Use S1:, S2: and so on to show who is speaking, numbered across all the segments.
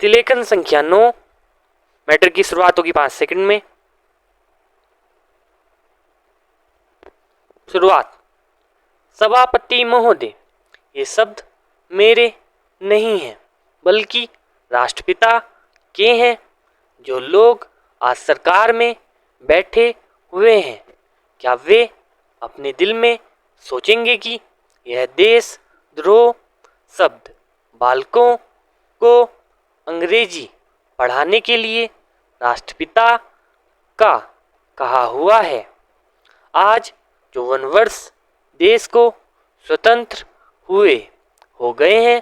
S1: प्रतिलेखन संख्या 9। मैटर की शुरुआत होगी 5 सेकंड में। शुरुआत। सभापति महोदय, ये शब्द मेरे नहीं हैं बल्कि राष्ट्रपिता के हैं। जो लोग आज सरकार में बैठे हुए हैं, क्या वे अपने दिल में सोचेंगे कि यह देशद्रोह शब्द बालकों को अंग्रेजी पढ़ाने के लिए राष्ट्रपिता का कहा हुआ है। आज 54 वर्ष देश को स्वतंत्र हुए हो गए हैं,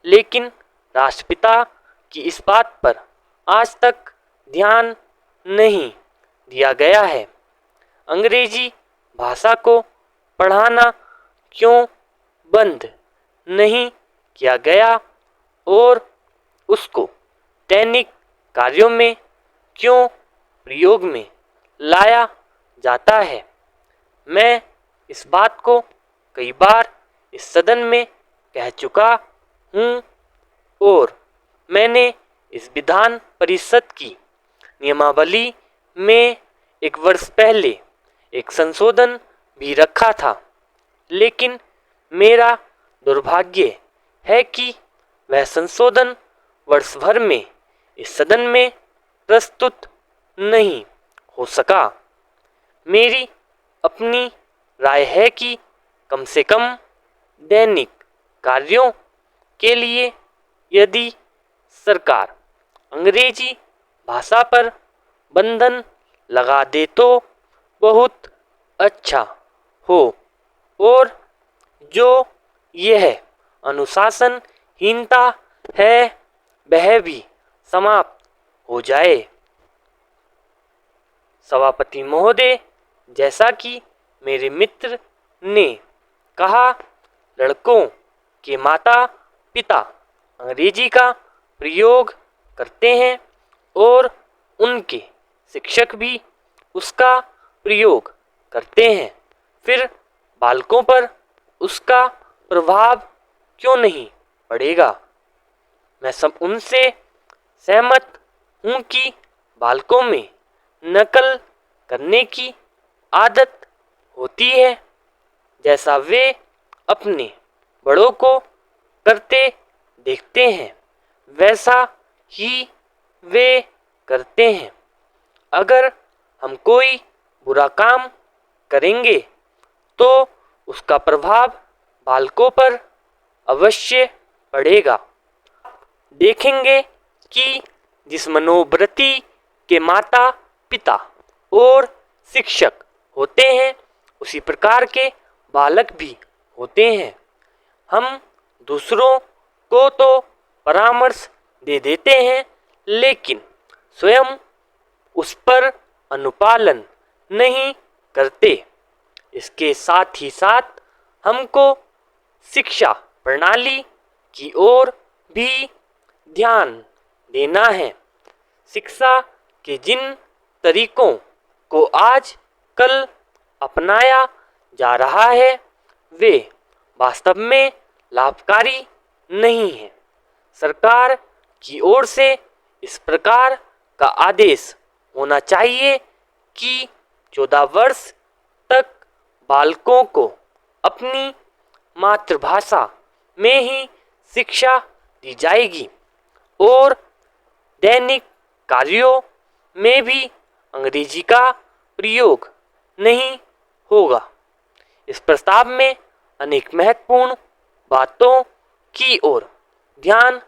S1: लेकिन राष्ट्रपिता की इस बात पर आज तक ध्यान नहीं दिया गया है। अंग्रेजी भाषा को पढ़ाना क्यों बंद नहीं किया गया और उसको दैनिक कार्यों में क्यों प्रयोग में लाया जाता है। मैं इस बात को कई बार इस सदन में कह चुका हूँ और मैंने इस विधान परिषद की नियमावली में 1 वर्ष पहले एक संशोधन भी रखा था, लेकिन मेरा दुर्भाग्य है कि वह संशोधन वर्ष भर में इस सदन में प्रस्तुत नहीं हो सका। मेरी अपनी राय है कि कम से कम दैनिक कार्यों के लिए यदि सरकार अंग्रेजी भाषा पर बंधन लगा दे तो बहुत अच्छा हो और जो यह अनुशासनहीनता है वह भी समाप्त हो जाए। सभापति महोदय, जैसा कि मेरे मित्र ने कहा, लड़कों के माता पिता अंग्रेजी का प्रयोग करते हैं और उनके शिक्षक भी उसका प्रयोग करते हैं। फिर बालकों पर उसका प्रभाव क्यों नहीं पड़ेगा। मैं सब उनसे सहमत हूँ कि बालकों में नकल करने की आदत होती है, जैसा वे अपने बड़ों को करते देखते हैं वैसा ही वे करते हैं। अगर हम कोई बुरा काम करेंगे तो उसका प्रभाव बालकों पर अवश्य पड़ेगा। देखेंगे कि जिस मनोवृत्ति के माता पिता और शिक्षक होते हैं उसी प्रकार के बालक भी होते हैं। हम दूसरों को तो परामर्श दे देते हैं, लेकिन स्वयं उस पर अनुपालन नहीं करते। इसके साथ ही साथ हमको शिक्षा प्रणाली की ओर भी ध्यान देना है। शिक्षा के जिन तरीकों को आज कल अपनाया जा रहा है वे वास्तव में लाभकारी नहीं है। सरकार की ओर से इस प्रकार का आदेश होना चाहिए कि 14 वर्ष तक बालकों को अपनी मातृभाषा में ही शिक्षा दी जाएगी और दैनिक कार्यों में भी अंग्रेजी का प्रयोग नहीं होगा। इस प्रस्ताव में अनेक महत्वपूर्ण बातों की ओर ध्यान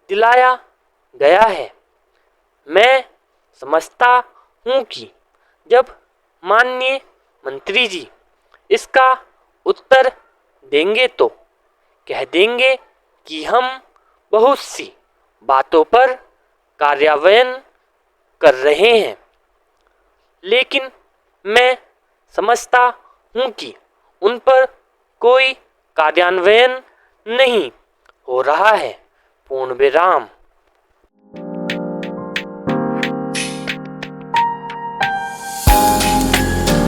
S1: दिलाया गया है। मैं समझता हूँ कि जब माननीय मंत्री जी इसका उत्तर देंगे तो कह देंगे कि हम बहुत सी बातों पर कार्यान्वयन कर रहे हैं, लेकिन मैं समझता हूँ कि उन पर कोई कार्यान्वयन नहीं हो रहा है। पूर्ण विराम।